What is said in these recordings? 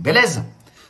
Beleza?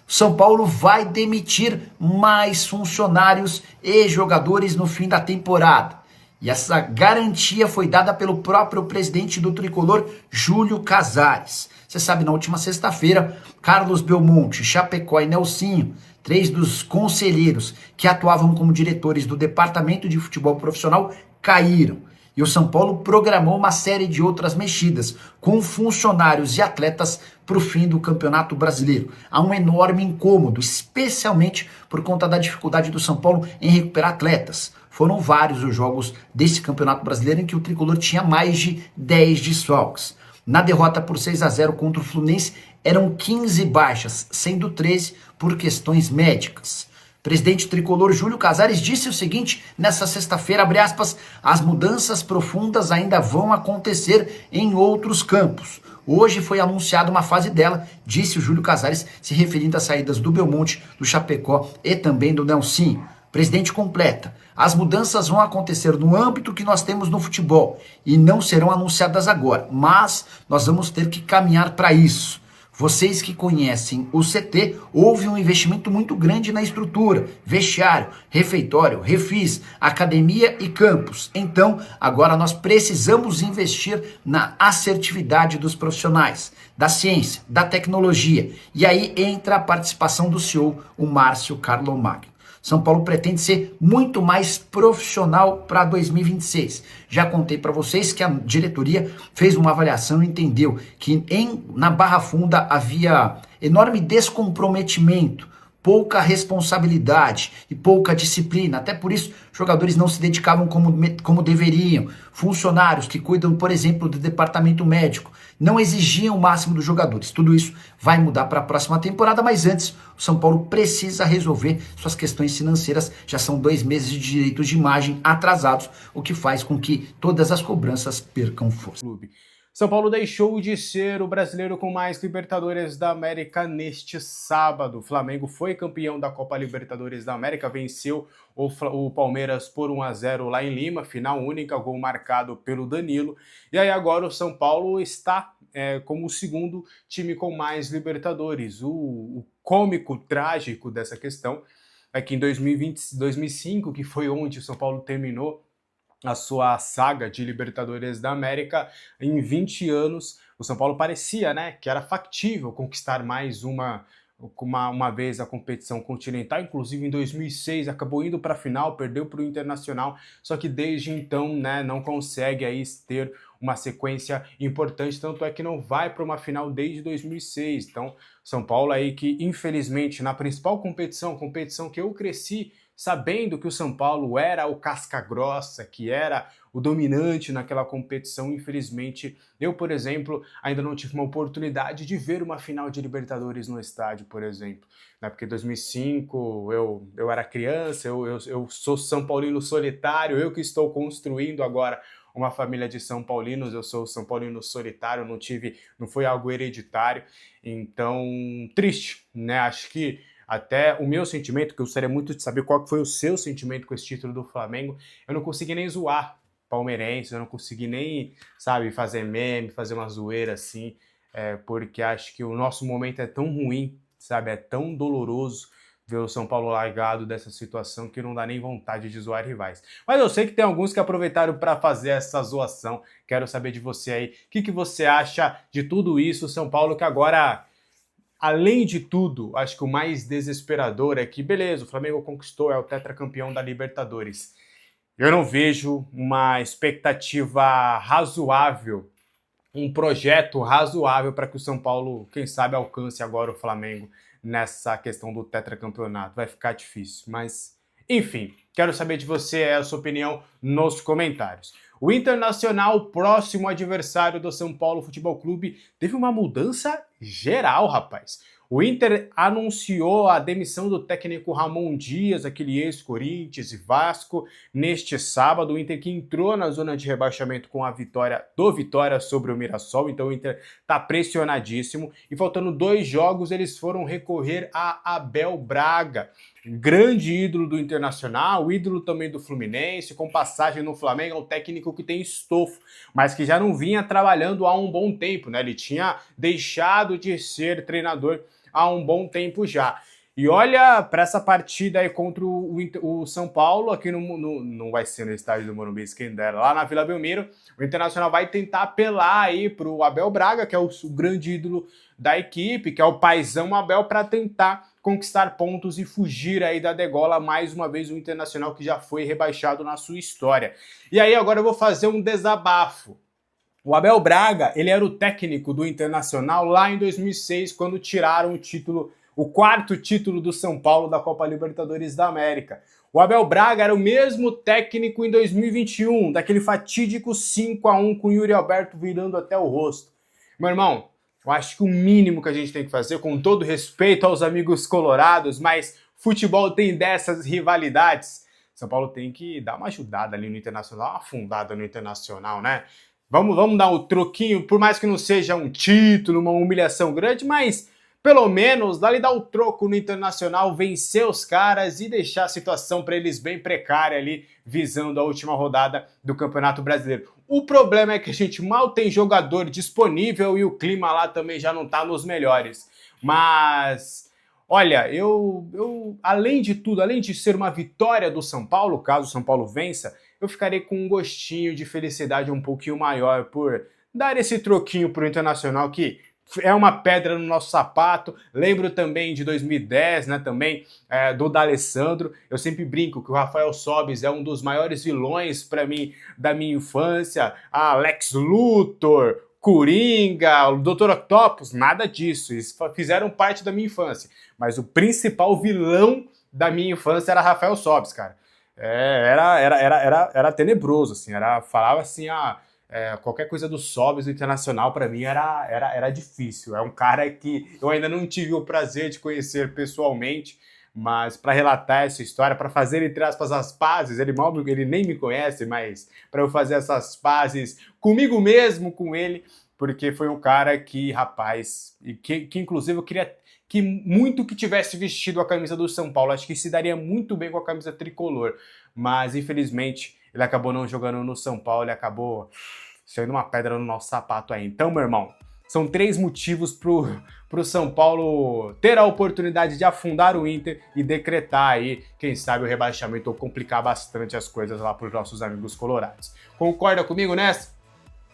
São Paulo vai demitir mais funcionários e jogadores no fim da temporada. E essa garantia foi dada pelo próprio presidente do Tricolor, Júlio Casares. Você sabe, na última sexta-feira, Carlos Belmonte, Chapecó e Nelsinho, 3 dos conselheiros que atuavam como diretores do Departamento de Futebol Profissional, caíram. E o São Paulo programou uma série de outras mexidas com funcionários e atletas para o fim do Campeonato Brasileiro. Há um enorme incômodo, especialmente por conta da dificuldade do São Paulo em recuperar atletas. Foram vários os jogos desse Campeonato Brasileiro em que o Tricolor tinha mais de 10 desfalques. Na derrota por 6-0 contra o Fluminense, eram 15 baixas, sendo 13 por questões médicas. Presidente tricolor Júlio Casares disse o seguinte nessa sexta-feira, abre aspas, as mudanças profundas ainda vão acontecer em outros campos. Hoje foi anunciada uma fase dela, disse o Júlio Casares, se referindo às saídas do Belmonte, do Chapecó e também do Nelsinho. Presidente completa, as mudanças vão acontecer no âmbito que nós temos no futebol e não serão anunciadas agora, mas nós vamos ter que caminhar para isso. Vocês que conhecem o CT, houve um investimento muito grande na estrutura, vestiário, refeitório, refis, academia e campos. Então, agora nós precisamos investir na assertividade dos profissionais, da ciência, da tecnologia. E aí entra a participação do CEO, o Márcio Carlomagno. São Paulo pretende ser muito mais profissional para 2026. Já contei para vocês que a diretoria fez uma avaliação e entendeu que na Barra Funda havia enorme descomprometimento, pouca responsabilidade e pouca disciplina. Até por isso, jogadores não se dedicavam como deveriam. Funcionários que cuidam, por exemplo, do departamento médico, não exigiam o máximo dos jogadores. Tudo isso vai mudar para a próxima temporada, mas antes, o São Paulo precisa resolver suas questões financeiras. Já são 2 meses de direitos de imagem atrasados, o que faz com que todas as cobranças percam força. São Paulo deixou de ser o brasileiro com mais Libertadores da América neste sábado. O Flamengo foi campeão da Copa Libertadores da América, venceu o Palmeiras por 1-0 lá em Lima, final única, gol marcado pelo Danilo. E aí agora o São Paulo está como o segundo time com mais Libertadores. O cômico, trágico dessa questão é que em 2005, que foi onde o São Paulo terminou a sua saga de Libertadores da América, em 20 anos, o São Paulo parecia, que era factível conquistar mais uma vez a competição continental. Inclusive em 2006 acabou indo para a final, perdeu para o Internacional, só que desde então não consegue aí ter uma sequência importante, tanto é que não vai para uma final desde 2006. Então, São Paulo aí que infelizmente na principal competição que eu cresci sabendo que o São Paulo era o casca-grossa, que era o dominante naquela competição, infelizmente, eu, por exemplo, ainda não tive uma oportunidade de ver uma final de Libertadores no estádio, por exemplo. Porque em 2005 eu era criança, eu sou São Paulino solitário, eu que estou construindo agora uma família de São Paulinos, eu sou São Paulino solitário, não foi algo hereditário, então, triste, Acho que até o meu sentimento, que eu gostaria muito de saber qual foi o seu sentimento com esse título do Flamengo, eu não consegui nem zoar palmeirense, eu não consegui nem, fazer meme, fazer uma zoeira assim, porque acho que o nosso momento é tão ruim, é tão doloroso ver o São Paulo largado dessa situação que não dá nem vontade de zoar rivais. Mas eu sei que tem alguns que aproveitaram para fazer essa zoação. Quero saber de você aí, o que você acha de tudo isso, São Paulo que agora... Além de tudo, acho que o mais desesperador é que, beleza, o Flamengo conquistou, é o tetracampeão da Libertadores. Eu não vejo uma expectativa razoável, um projeto razoável para que o São Paulo, quem sabe, alcance agora o Flamengo nessa questão do tetracampeonato. Vai ficar difícil, mas enfim, quero saber de você a sua opinião nos comentários. O Internacional, próximo adversário do São Paulo Futebol Clube, teve uma mudança geral, rapaz. O Inter anunciou a demissão do técnico Ramon Dias, aquele ex-Corinthians e Vasco, neste sábado. O Inter que entrou na zona de rebaixamento com a vitória sobre o Mirassol, então o Inter está pressionadíssimo. E faltando 2 jogos, eles foram recorrer a Abel Braga, grande ídolo do Internacional, ídolo também do Fluminense, com passagem no Flamengo, é um técnico que tem estofo, mas que já não vinha trabalhando há um bom tempo, Ele tinha deixado de ser treinador há um bom tempo já. E olha para essa partida aí contra o São Paulo, aqui não vai ser no estádio do Morumbi, quem dera, lá na Vila Belmiro, o Internacional vai tentar apelar aí pro Abel Braga, que é o grande ídolo da equipe, que é o paizão Abel, para tentar conquistar pontos e fugir aí da degola, mais uma vez o Internacional que já foi rebaixado na sua história. E aí agora eu vou fazer um desabafo. O Abel Braga, ele era o técnico do Internacional lá em 2006, quando tiraram o título, o quarto título do São Paulo da Copa Libertadores da América. O Abel Braga era o mesmo técnico em 2021, daquele fatídico 5-1 com o Yuri Alberto virando até o rosto. Meu irmão, eu acho que o mínimo que a gente tem que fazer, com todo respeito aos amigos colorados, mas futebol tem dessas rivalidades. São Paulo tem que dar uma ajudada ali no Internacional, uma afundada no Internacional, né? Vamos dar um troquinho, por mais que não seja um título, uma humilhação grande, mas pelo menos dali dar o troco no Internacional, vencer os caras e deixar a situação para eles bem precária ali, visando a última rodada do Campeonato Brasileiro. O problema é que a gente mal tem jogador disponível e o clima lá também já não tá nos melhores. Mas, olha, eu além de tudo, além de ser uma vitória do São Paulo, caso o São Paulo vença, eu ficarei com um gostinho de felicidade um pouquinho maior por dar esse troquinho pro Internacional que é uma pedra no nosso sapato. Lembro também de 2010, né, também do D'Alessandro. Eu sempre brinco que o Rafael Sobis é um dos maiores vilões para mim da minha infância. Lex Luthor, Coringa, o Dr. Octopus, nada disso. Eles fizeram parte da minha infância. Mas o principal vilão da minha infância era Rafael Sobis, cara. Era tenebroso, assim. Falava assim, qualquer coisa do Sobis do Internacional para mim era difícil. É um cara que eu ainda não tive o prazer de conhecer pessoalmente, mas para relatar essa história, para fazer, entre aspas, as pazes, ele nem me conhece, mas para eu fazer essas pazes comigo mesmo, com ele, porque foi um cara que, rapaz, que inclusive eu queria que muito que tivesse vestido a camisa do São Paulo, acho que se daria muito bem com a camisa tricolor, mas infelizmente ele acabou não jogando no São Paulo, ele acabou sendo uma pedra no nosso sapato aí. Então, meu irmão, são 3 motivos pro São Paulo ter a oportunidade de afundar o Inter e decretar aí, quem sabe, o rebaixamento ou complicar bastante as coisas lá pros nossos amigos colorados. Concorda comigo nessa?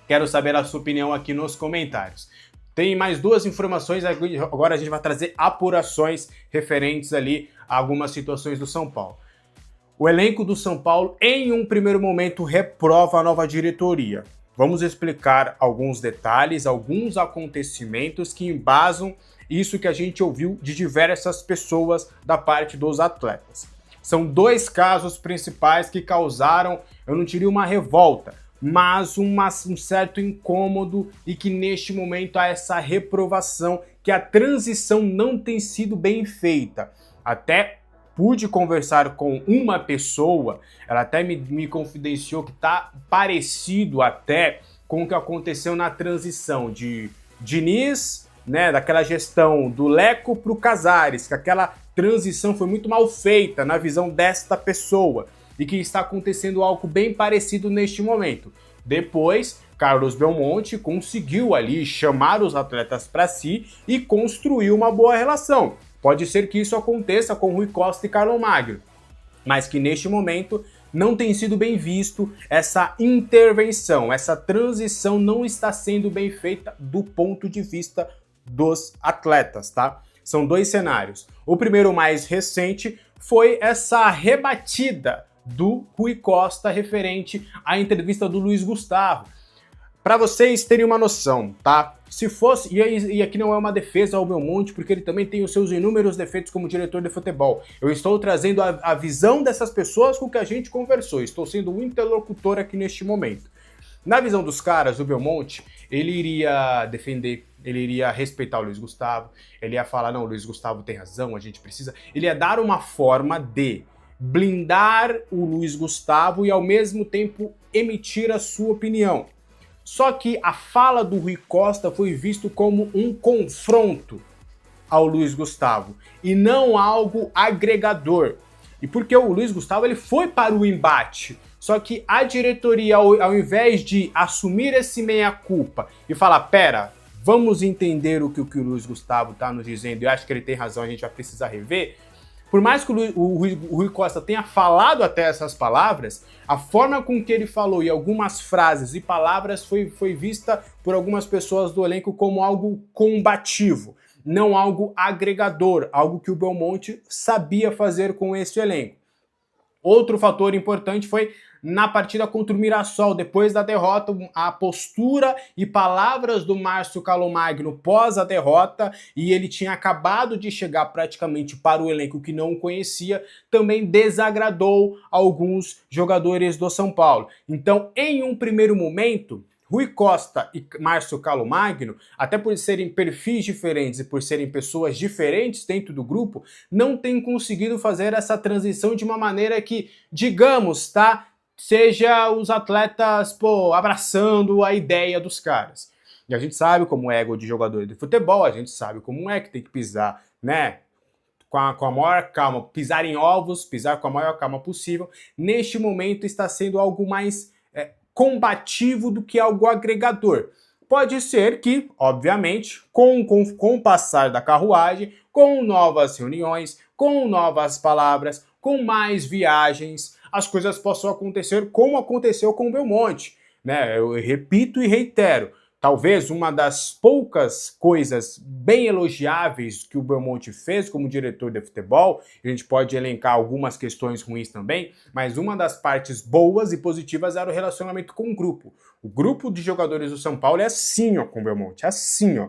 Quero saber a sua opinião aqui nos comentários. Tem mais 2 informações, agora a gente vai trazer apurações referentes ali a algumas situações do São Paulo. O elenco do São Paulo, em um primeiro momento, reprova a nova diretoria. Vamos explicar alguns detalhes, alguns acontecimentos que embasam isso que a gente ouviu de diversas pessoas da parte dos atletas. São 2 casos principais que causaram, eu não diria uma revolta, mas um certo incômodo e que neste momento há essa reprovação, que a transição não tem sido bem feita. Até pude conversar com uma pessoa, ela até me confidenciou que está parecido até com o que aconteceu na transição de Diniz, né, daquela gestão do Leco para o Casares, que aquela transição foi muito mal feita na visão desta pessoa e que está acontecendo algo bem parecido neste momento. Depois, Carlos Belmonte conseguiu ali chamar os atletas para si e construir uma boa relação. Pode ser que isso aconteça com Rui Costa e Carlos Magno, mas que neste momento não tem sido bem visto essa intervenção, essa transição não está sendo bem feita do ponto de vista dos atletas, tá? São 2 cenários. O primeiro, mais recente, foi essa rebatida do Rui Costa referente à entrevista do Luiz Gustavo. Para vocês terem uma noção, tá? Se fosse, e aqui não é uma defesa ao Belmonte, porque ele também tem os seus inúmeros defeitos como diretor de futebol. Eu estou trazendo a visão dessas pessoas com que a gente conversou. Estou sendo um interlocutor aqui neste momento. Na visão dos caras, o Belmonte, ele iria defender, ele iria respeitar o Luiz Gustavo, ele ia falar, não, o Luiz Gustavo tem razão, a gente precisa... Ele ia dar uma forma de blindar o Luiz Gustavo e ao mesmo tempo emitir a sua opinião. Só que a fala do Rui Costa foi visto como um confronto ao Luiz Gustavo e não algo agregador. E porque o Luiz Gustavo ele foi para o embate, só que a diretoria, ao invés de assumir esse meia-culpa e falar, pera, vamos entender o que o Luiz Gustavo está nos dizendo, e acho que ele tem razão, a gente vai precisar rever. Por mais que o Rui Costa tenha falado até essas palavras, a forma com que ele falou e algumas frases e palavras foi vista por algumas pessoas do elenco como algo combativo, não algo agregador, algo que o Belmonte sabia fazer com esse elenco. Outro fator importante foi na partida contra o Mirassol, depois da derrota, a postura e palavras do Márcio Calomagno pós a derrota, e ele tinha acabado de chegar praticamente para o elenco que não o conhecia, também desagradou alguns jogadores do São Paulo. Então, em um primeiro momento, Rui Costa e Márcio Calomagno, até por serem perfis diferentes e por serem pessoas diferentes dentro do grupo, não têm conseguido fazer essa transição de uma maneira que, digamos, tá, seja os atletas, abraçando a ideia dos caras. E a gente sabe como é ego de jogador de futebol, a gente sabe como é que tem que pisar, né, com a maior calma, pisar em ovos, pisar com a maior calma possível. Neste momento está sendo algo mais combativo do que algo agregador. Pode ser que, obviamente, com o passar da carruagem, com novas reuniões, com novas palavras, com mais viagens, as coisas possam acontecer como aconteceu com o Belmonte, né? Eu repito e reitero, talvez uma das poucas coisas bem elogiáveis que o Belmonte fez como diretor de futebol, a gente pode elencar algumas questões ruins também, mas uma das partes boas e positivas era o relacionamento com o grupo. O grupo de jogadores do São Paulo é assim, ó, com o Belmonte, é assim, ó.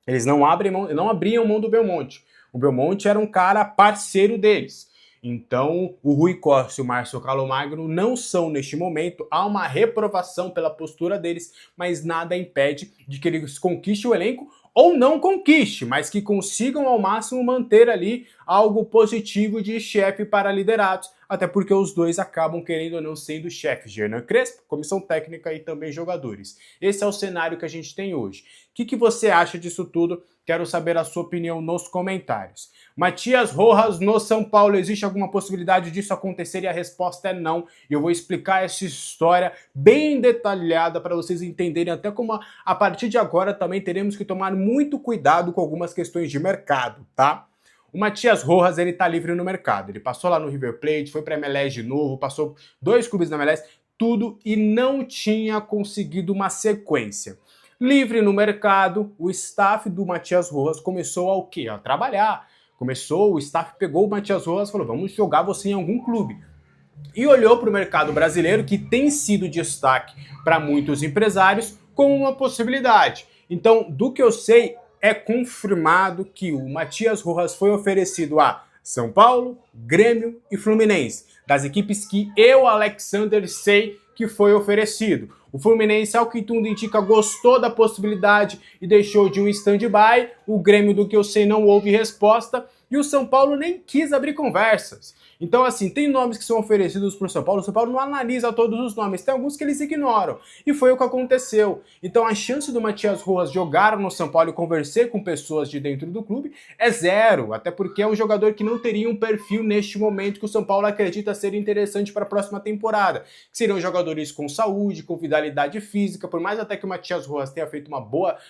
Eles não abriam mão do Belmonte. O Belmonte era um cara parceiro deles. Então, o Rui Costa e o Márcio Calomagno não são neste momento, há uma reprovação pela postura deles, mas nada impede de que eles conquistem o elenco ou não conquiste, mas que consigam ao máximo manter ali algo positivo de chefe para liderados, até porque os dois acabam querendo ou não sendo chefes, Hernan Crespo, comissão técnica e também jogadores. Esse é o cenário que a gente tem hoje. O que você acha disso tudo? Quero saber a sua opinião nos comentários. Matias Rojas no São Paulo, existe alguma possibilidade disso acontecer? E a resposta é não. E eu vou explicar essa história bem detalhada para vocês entenderem até como a partir de agora também teremos que tomar muito cuidado com algumas questões de mercado, tá? O Matias Rojas, ele tá livre no mercado. Ele passou lá no River Plate, foi para a MLS de novo, passou 2 clubes na MLS, tudo, e não tinha conseguido uma sequência. Livre no mercado, o staff do Matias Rojas começou ao quê? A trabalhar. O staff pegou o Matias Rojas e falou, vamos jogar você em algum clube. E olhou para o mercado brasileiro, que tem sido destaque para muitos empresários, como uma possibilidade. Então, do que eu sei, é confirmado que o Matias Rojas foi oferecido a São Paulo, Grêmio e Fluminense, das equipes que eu, Alexander, sei que foi oferecido. O Fluminense, ao que tudo indica, gostou da possibilidade e deixou de um stand-by. O Grêmio, do que eu sei, não houve resposta. E o São Paulo nem quis abrir conversas. Então, assim, tem nomes que são oferecidos para o São Paulo não analisa todos os nomes, tem alguns que eles ignoram. E foi o que aconteceu. Então, a chance do Matias Rojas jogar no São Paulo e conversar com pessoas de dentro do clube é zero. Até porque é um jogador que não teria um perfil neste momento que o São Paulo acredita ser interessante para a próxima temporada. Que seriam jogadores com saúde, com vitalidade física. Por mais até que o Matias Rojas tenha feito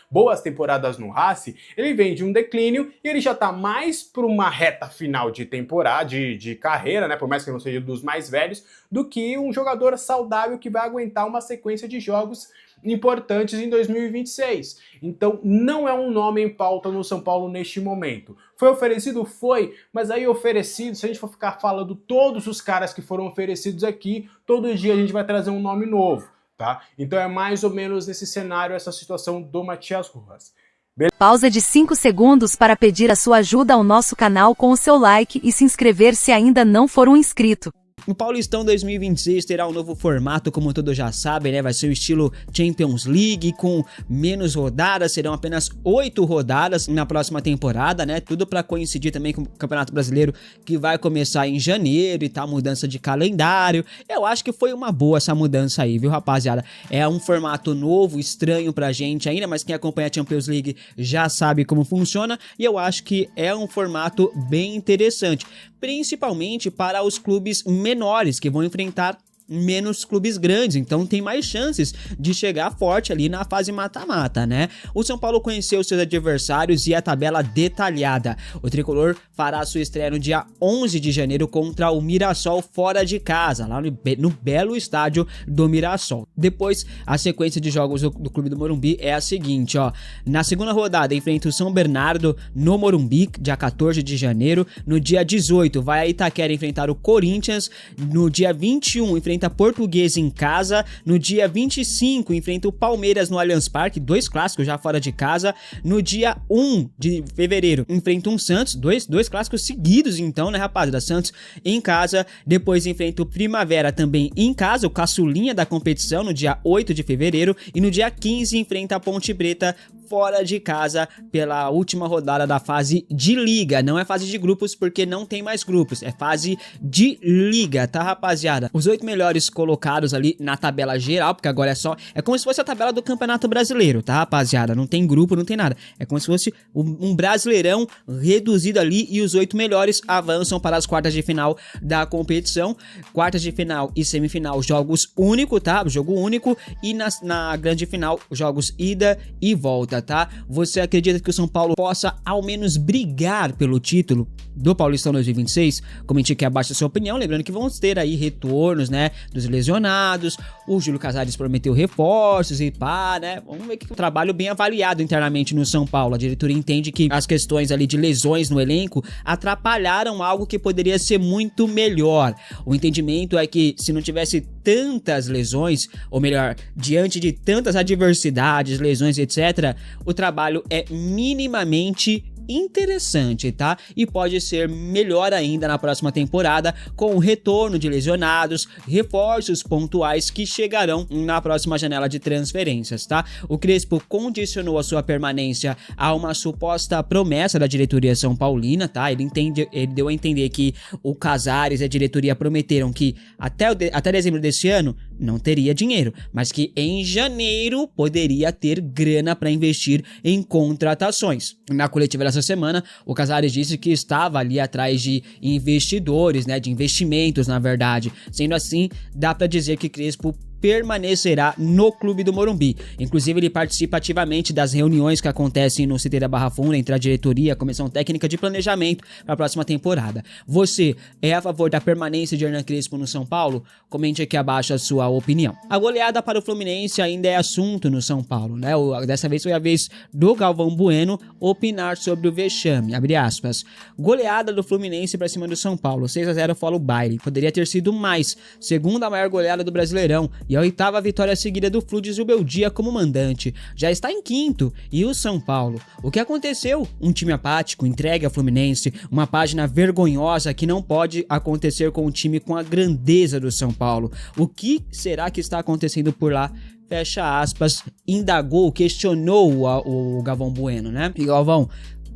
boas temporadas no Racing, ele vem de um declínio e ele já está mais para uma reta final de temporada, de carreira, né, por mais que não seja dos mais velhos, do que um jogador saudável que vai aguentar uma sequência de jogos importantes em 2026. Então, não é um nome em pauta no São Paulo neste momento. Foi oferecido? Foi, mas aí oferecido, se a gente for ficar falando todos os caras que foram oferecidos aqui, todo dia a gente vai trazer um nome novo, tá? Então é mais ou menos nesse cenário essa situação do Matias Rojas. Pausa de 5 segundos para pedir a sua ajuda ao nosso canal com o seu like e se inscrever se ainda não for um inscrito. O Paulistão 2026 terá um novo formato, como todos já sabem, né? Vai ser o estilo Champions League, com menos rodadas, serão apenas 8 rodadas na próxima temporada, né? Tudo para coincidir também com o Campeonato Brasileiro, que vai começar em janeiro e tal, mudança de calendário. Eu acho que foi uma boa essa mudança aí, viu, rapaziada? É um formato novo, estranho pra gente ainda, mas quem acompanha a Champions League já sabe como funciona, e eu acho que é um formato bem interessante, principalmente para os clubes menores que vão enfrentar menos clubes grandes, então tem mais chances de chegar forte ali na fase mata-mata, né? O São Paulo conheceu seus adversários e a tabela detalhada. O tricolor fará sua estreia no dia 11 de janeiro contra o Mirassol fora de casa, lá no belo estádio do Mirassol. Depois, a sequência de jogos do Clube do Morumbi é a seguinte, ó. Na segunda rodada, enfrenta o São Bernardo no Morumbi, dia 14 de janeiro. No dia 18, vai a Itaquera enfrentar o Corinthians. No dia 21, enfrenta a Portuguesa em casa. No dia 25, enfrenta o Palmeiras no Allianz Parque, 2 clássicos já fora de casa. No dia 1 de fevereiro, enfrenta um Santos, dois clássicos seguidos então, né, rapaziada? Santos em casa. Depois enfrenta o Primavera também em casa, o caçulinha da competição, no dia 8 de fevereiro. E no dia 15, enfrenta a Ponte Preta fora de casa pela última rodada da fase de liga. Não é fase de grupos porque não tem mais grupos, é fase de liga, tá, rapaziada? Os 8 melhores colocados ali na tabela geral, porque agora é como se fosse a tabela do Campeonato Brasileiro, tá, rapaziada? Não tem grupo, não tem nada. É como se fosse um Brasileirão reduzido ali e os 8 melhores avançam para as quartas de final da competição. Quartas de final e semifinal, jogos únicos, tá? Jogo único. E na grande final, jogos ida e volta, tá? Você acredita que o São Paulo possa ao menos brigar pelo título do Paulistão 2026? Comente aqui abaixo a sua opinião, lembrando que vamos ter aí retornos, né, dos lesionados. O Júlio Casares prometeu reforços e pá, né? Vamos ver que um trabalho bem avaliado internamente no São Paulo. A diretoria entende que as questões ali de lesões no elenco atrapalharam algo que poderia ser muito melhor. O entendimento é que se não tivesse tantas lesões, ou melhor, diante de tantas adversidades, lesões, etc., o trabalho é minimamente interessante, tá? E pode ser melhor ainda na próxima temporada, com o retorno de lesionados, reforços pontuais que chegarão na próxima janela de transferências, tá? O Crespo condicionou a sua permanência a uma suposta promessa da diretoria São Paulina, tá? Ele deu a entender que o Casares e a diretoria prometeram que até dezembro desse ano não teria dinheiro, mas que em janeiro poderia ter grana para investir em contratações. Na coletiva dessa semana, o Casares disse que estava ali atrás de investidores, né, de investimentos, na verdade. Sendo assim, dá para dizer que Crespo permanecerá no Clube do Morumbi. Inclusive, ele participa ativamente das reuniões que acontecem no CT da Barra Funda entre a diretoria e a comissão técnica de planejamento para a próxima temporada. Você é a favor da permanência de Hernan Crespo no São Paulo? Comente aqui abaixo a sua opinião. A goleada para o Fluminense ainda é assunto no São Paulo, né? Dessa vez foi a vez do Galvão Bueno opinar sobre o vexame, abre aspas. Goleada do Fluminense para cima do São Paulo, 6-0 follow baile. Poderia ter sido mais, segunda maior goleada do Brasileirão e a 8ª vitória seguida do Flu de Zubeldia como mandante. Já está em 5º. E o São Paulo? O que aconteceu? Um time apático, entregue ao Fluminense, uma página vergonhosa que não pode acontecer com um time com a grandeza do São Paulo. O que será que está acontecendo por lá? Fecha aspas, indagou, questionou o Galvão Bueno, né? E Galvão,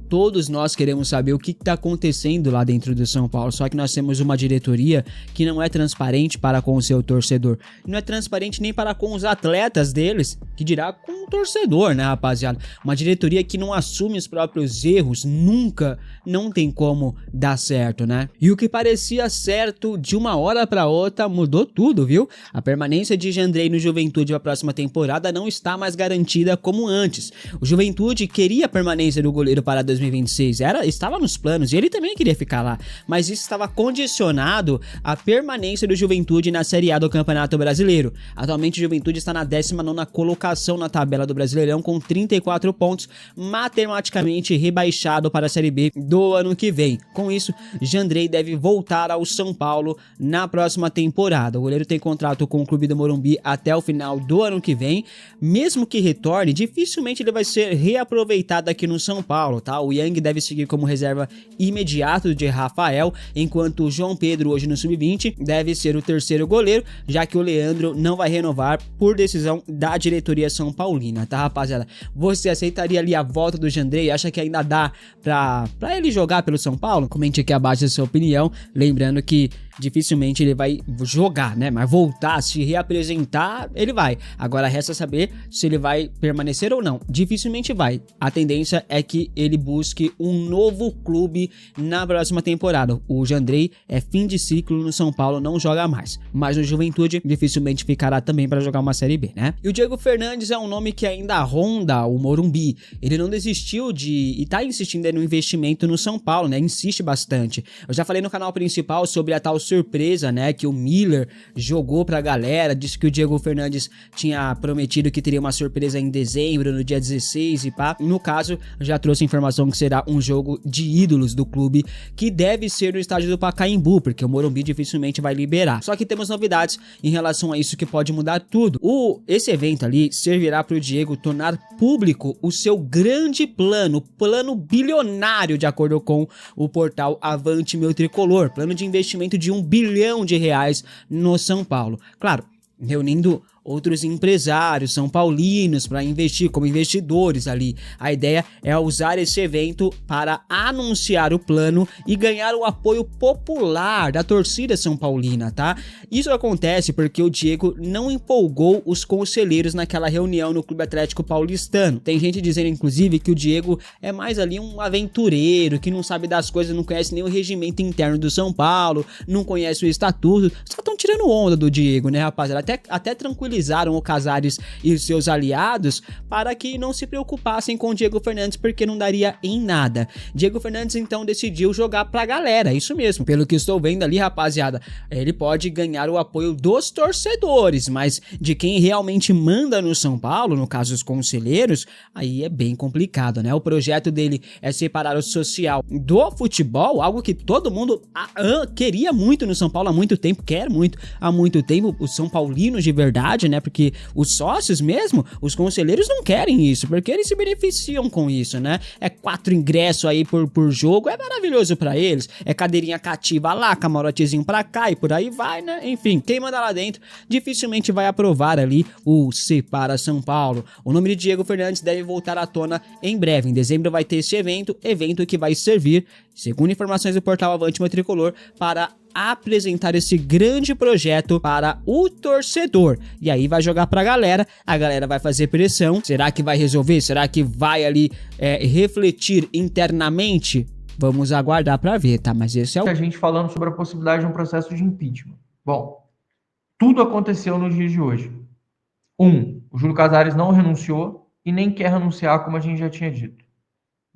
todos nós queremos saber o que está acontecendo lá dentro do São Paulo, só que nós temos uma diretoria que não é transparente para com o seu torcedor, não é transparente nem para com os atletas deles, que dirá com o torcedor, né, rapaziada? Uma diretoria que não assume os próprios erros, nunca, não tem como dar certo, né? E o que parecia certo de uma hora para outra mudou tudo, viu? A permanência de Jandrei no Juventude para a próxima temporada não está mais garantida como antes. O Juventude queria a permanência do goleiro para 2026, estava nos planos e ele também queria ficar lá, mas isso estava condicionado à permanência do Juventude na Série A do Campeonato Brasileiro. Atualmente o Juventude está na 19ª colocação na tabela do Brasileirão com 34 pontos, matematicamente rebaixado para a Série B do ano que vem. Com isso, Jandrei deve voltar ao São Paulo na próxima temporada. O goleiro tem contrato com o Clube do Morumbi até o final do ano que vem. Mesmo que retorne, dificilmente ele vai ser reaproveitado aqui no São Paulo, tá? O Yang deve seguir como reserva imediato de Rafael, enquanto o João Pedro, hoje no Sub-20, deve ser o terceiro goleiro, já que o Leandro não vai renovar por decisão da diretoria São Paulina, tá, rapaziada? Você aceitaria ali a volta do Jandrei? Acha que ainda dá pra ele jogar pelo São Paulo? Comente aqui abaixo a sua opinião, lembrando que dificilmente ele vai jogar, né? Mas voltar, se reapresentar, ele vai. Agora resta saber se ele vai permanecer ou não. Dificilmente vai. A tendência é que ele busque um novo clube na próxima temporada. O Jandrei é fim de ciclo no São Paulo, não joga mais. Mas no Juventude dificilmente ficará também para jogar uma Série B, né? E o Diego Fernandes é um nome que ainda ronda o Morumbi. Ele não desistiu e tá insistindo no investimento no São Paulo, né? Insiste bastante. Eu já falei no canal principal sobre a tal surpresa, né? Que o Miller jogou pra galera, disse que o Diego Fernandes tinha prometido que teria uma surpresa em dezembro, no dia 16 e pá. No caso, já trouxe informação que será um jogo de ídolos do clube, que deve ser no estádio do Pacaembu, porque o Morumbi dificilmente vai liberar. Só que temos novidades em relação a isso que pode mudar tudo. Esse evento ali servirá para o Diego tornar público o seu grande plano bilionário, de acordo com o portal Avante Meu Tricolor, plano de investimento de R$1 bilhão no São Paulo. Claro, reunindo outros empresários são paulinos para investir como investidores ali. A ideia é usar esse evento para anunciar o plano e ganhar o apoio popular da torcida são paulina, tá? Isso acontece porque o Diego não empolgou os conselheiros naquela reunião no Clube Atlético Paulistano. Tem gente dizendo, inclusive, que o Diego é mais ali um aventureiro, que não sabe das coisas, não conhece nem o regimento interno do São Paulo, não conhece o estatuto. Só estão tirando onda do Diego, né, rapaziada? Até tranquilizaram o Casares e os seus aliados para que não se preocupassem com o Diego Fernandes, porque não daria em nada. Diego Fernandes então decidiu jogar pra galera, isso mesmo. Pelo que estou vendo ali, rapaziada, ele pode ganhar o apoio dos torcedores, mas de quem realmente manda no São Paulo, no caso os conselheiros, aí é bem complicado, né? O projeto dele é separar o social do futebol, algo que todo mundo queria muito no São Paulo há muito tempo, quer muito há muito tempo, os são paulinos de verdade, né? Porque os sócios mesmo, os conselheiros não querem isso, porque eles se beneficiam com isso, né? É 4 ingressos aí por jogo, é maravilhoso pra eles, é cadeirinha cativa lá, camarotezinho pra cá e por aí vai, né? Enfim, quem manda lá dentro dificilmente vai aprovar ali o Separa São Paulo. O nome de Diego Fernandes deve voltar à tona em breve. Em dezembro vai ter esse evento que vai servir, segundo informações do portal Avante Meu Tricolor, para apresentar esse grande projeto para o torcedor. E aí vai jogar pra galera, a galera vai fazer pressão. Será que vai resolver? Será que vai ali refletir internamente? Vamos aguardar pra ver, tá? Mas esse é o... A gente falando sobre a possibilidade de um processo de impeachment. Bom, tudo aconteceu nos dias de hoje. O Júlio Casares não renunciou e nem quer renunciar, como a gente já tinha dito.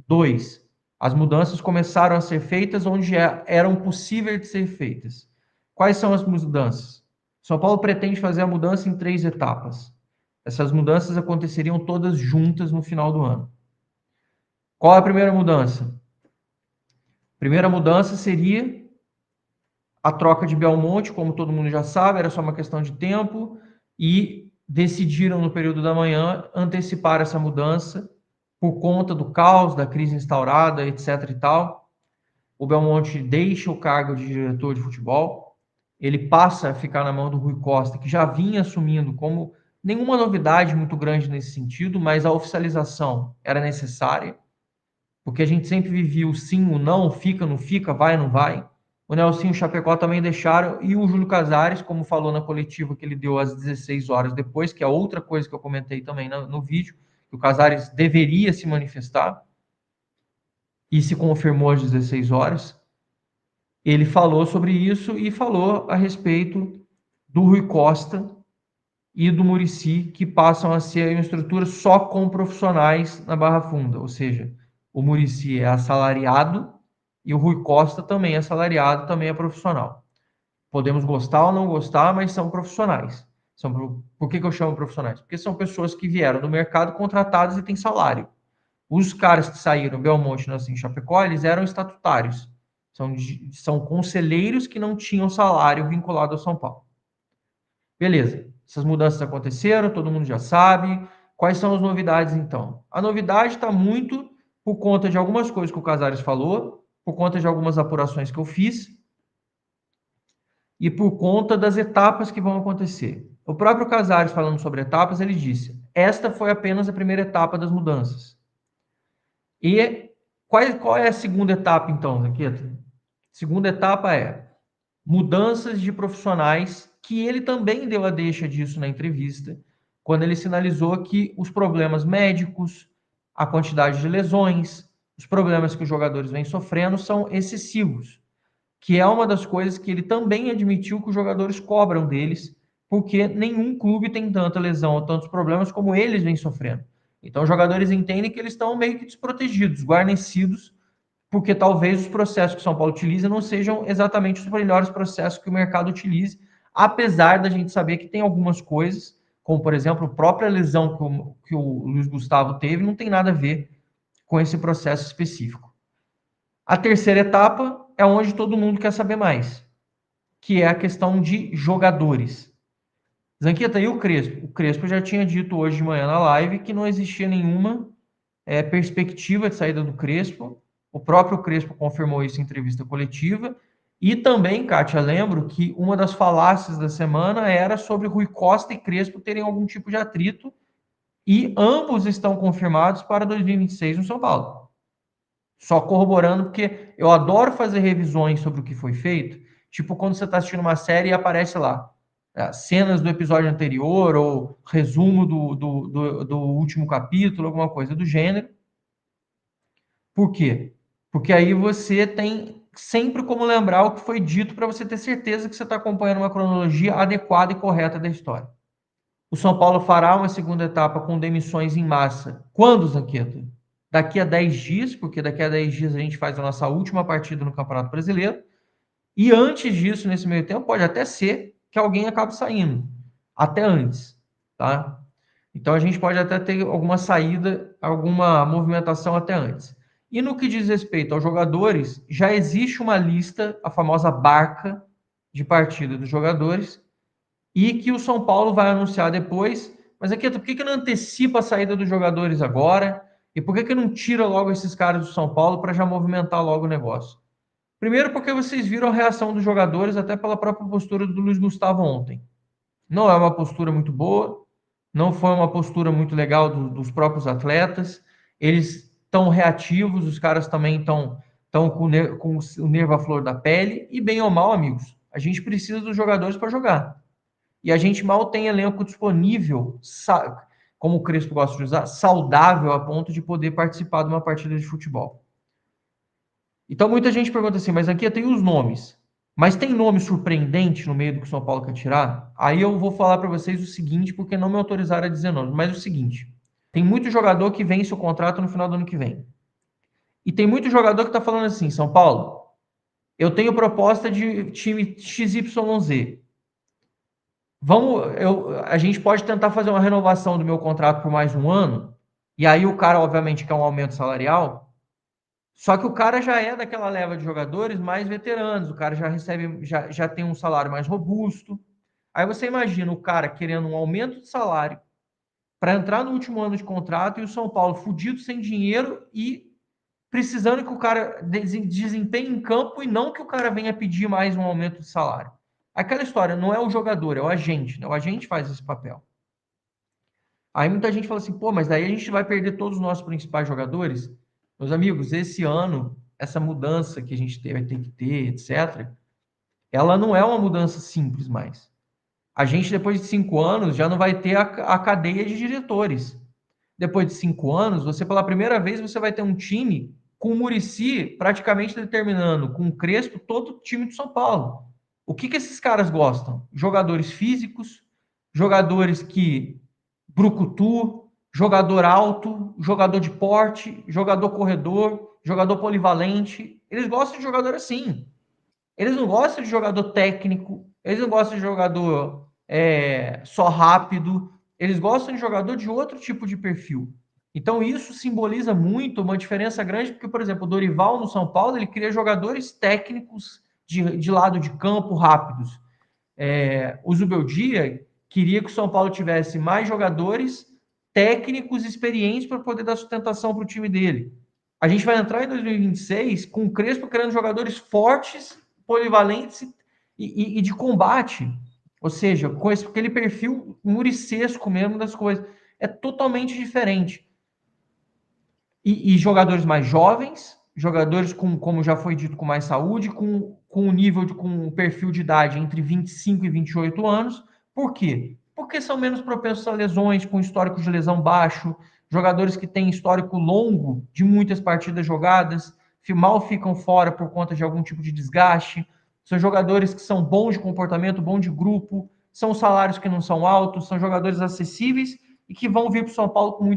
2, as mudanças começaram a ser feitas onde eram possíveis de ser feitas. Quais são as mudanças? São Paulo pretende fazer a mudança em 3 etapas. Essas mudanças aconteceriam todas juntas no final do ano. Qual é a primeira mudança? A primeira mudança seria a troca de Belmonte, como todo mundo já sabe, era só uma questão de tempo, e decidiram no período da manhã antecipar essa mudança por conta do caos, da crise instaurada, etc. e tal. O Belmonte deixa o cargo de diretor de futebol, ele passa a ficar na mão do Rui Costa, que já vinha assumindo como nenhuma novidade muito grande nesse sentido, mas a oficialização era necessária, porque a gente sempre vivia o sim, o não, fica, não fica, vai, não vai. O Nelson e o Chapecó também deixaram, e o Júlio Casares, como falou na coletiva que ele deu às 16 horas depois, que é outra coisa que eu comentei também no vídeo, que o Casares deveria se manifestar, e se confirmou às 16 horas, ele falou sobre isso e falou a respeito do Rui Costa e do Muricy, que passam a ser uma estrutura só com profissionais na Barra Funda, ou seja, o Muricy é assalariado e o Rui Costa também é assalariado, também é profissional. Podemos gostar ou não gostar, mas são profissionais. Por que eu chamo profissionais? Porque são pessoas que vieram do mercado contratadas e têm salário. Os caras que saíram, Belmonte, Nelson, Chapecó, eles eram estatutários. São conselheiros que não tinham salário vinculado ao São Paulo. Beleza. Essas mudanças aconteceram, todo mundo já sabe. Quais são as novidades, então? A novidade está muito por conta de algumas coisas que o Casares falou, por conta de algumas apurações que eu fiz e por conta das etapas que vão acontecer. O próprio Casares, falando sobre etapas, ele disse: esta foi apenas a primeira etapa das mudanças. E qual é a segunda etapa, então, Zaqueta? Segunda etapa é: mudanças de profissionais, que ele também deu a deixa disso na entrevista, quando ele sinalizou que os problemas médicos, a quantidade de lesões, os problemas que os jogadores vêm sofrendo são excessivos, que é uma das coisas que ele também admitiu que os jogadores cobram deles, porque nenhum clube tem tanta lesão ou tantos problemas como eles vêm sofrendo. Então os jogadores entendem que eles estão meio que desprotegidos, guarnecidos, porque talvez os processos que o São Paulo utiliza não sejam exatamente os melhores processos que o mercado utilize, apesar da gente saber que tem algumas coisas, como por exemplo, a própria lesão que o Luiz Gustavo teve, não tem nada a ver com esse processo específico. A terceira etapa é onde todo mundo quer saber mais, que é a questão de jogadores. Zanqueta, e o Crespo? O Crespo já tinha dito hoje de manhã na live que não existia nenhuma perspectiva de saída do Crespo. O próprio Crespo confirmou isso em entrevista coletiva. E também, Kátia, lembro que uma das falácias da semana era sobre Rui Costa e Crespo terem algum tipo de atrito, e ambos estão confirmados para 2026 no São Paulo. Só corroborando, porque eu adoro fazer revisões sobre o que foi feito, tipo quando você está assistindo uma série e aparece lá cenas do episódio anterior ou resumo do último capítulo, alguma coisa do gênero. Por quê? Porque aí você tem sempre como lembrar o que foi dito para você ter certeza que você está acompanhando uma cronologia adequada e correta da história. O São Paulo fará uma segunda etapa com demissões em massa. Quando, Zanqueta? Daqui a 10 dias, porque daqui a 10 dias a gente faz a nossa última partida no Campeonato Brasileiro. E antes disso, nesse meio tempo, pode até ser que alguém acabe saindo. Até antes, tá? Então a gente pode até ter alguma saída, alguma movimentação até antes. E no que diz respeito aos jogadores, já existe uma lista, a famosa barca de partida dos jogadores, e que o São Paulo vai anunciar depois. Mas aqui, por que não antecipa a saída dos jogadores agora? E por que não tira logo esses caras do São Paulo para já movimentar logo o negócio? Primeiro porque vocês viram a reação dos jogadores, até pela própria postura do Luiz Gustavo ontem. Não é uma postura muito boa, não foi uma postura muito legal dos próprios atletas. Eles estão reativos, os caras também estão com o nervo à flor da pele. E bem ou mal, amigos, a gente precisa dos jogadores para jogar. E a gente mal tem elenco disponível, como o Crespo gosta de usar, saudável a ponto de poder participar de uma partida de futebol. Então muita gente pergunta assim, mas aqui tem os nomes. Mas tem nome surpreendente no meio do que o São Paulo quer tirar? Aí eu vou falar para vocês o seguinte, porque não me autorizaram a dizer nome, mas o seguinte. Tem muito jogador que vence o contrato no final do ano que vem. E tem muito jogador que está falando assim, São Paulo, eu tenho proposta de time XYZ. A gente pode tentar fazer uma renovação do meu contrato por mais um ano, e aí o cara, obviamente, quer um aumento salarial, só que o cara já é daquela leva de jogadores mais veteranos, o cara já recebe, já tem um salário mais robusto. Aí você imagina o cara querendo um aumento de salário para entrar no último ano de contrato e o São Paulo fudido sem dinheiro e precisando que o cara desempenhe em campo e não que o cara venha pedir mais um aumento de salário. Aquela história, não é o jogador, é o agente, né? O agente faz esse papel. Aí muita gente fala assim, pô, mas daí a gente vai perder todos os nossos principais jogadores? Meus amigos, esse ano, essa mudança que a gente vai ter que ter, etc., ela não é uma mudança simples mais. A gente, depois de 5 anos, já não vai ter a cadeia de diretores. Depois de 5 anos, você, pela primeira vez, você vai ter um time com o Muricy praticamente determinando, com o Crespo, todo o time do São Paulo. O que esses caras gostam? Jogadores físicos, jogadores que brucutu, jogador alto, jogador de porte, jogador corredor, jogador polivalente. Eles gostam de jogador assim. Eles não gostam de jogador técnico, eles não gostam de jogador só rápido, eles gostam de jogador de outro tipo de perfil. Então isso simboliza muito uma diferença grande, porque, por exemplo, o Dorival no São Paulo, ele cria jogadores técnicos de lado de campo rápidos. O Zubeldia queria que o São Paulo tivesse mais jogadores técnicos experientes para poder dar sustentação para o time dele. A gente vai entrar em 2026 com o Crespo querendo jogadores fortes, polivalentes e de combate. Ou seja, com aquele perfil muricesco mesmo das coisas. É totalmente diferente. E jogadores mais jovens, jogadores como já foi dito, com mais saúde, com um perfil de idade entre 25 e 28 anos. Por quê? Porque são menos propensos a lesões, com histórico de lesão baixo, jogadores que têm histórico longo de muitas partidas jogadas, mal ficam fora por conta de algum tipo de desgaste. São jogadores que são bons de comportamento, bons de grupo, são salários que não são altos, são jogadores acessíveis e que vão vir para o São Paulo com muito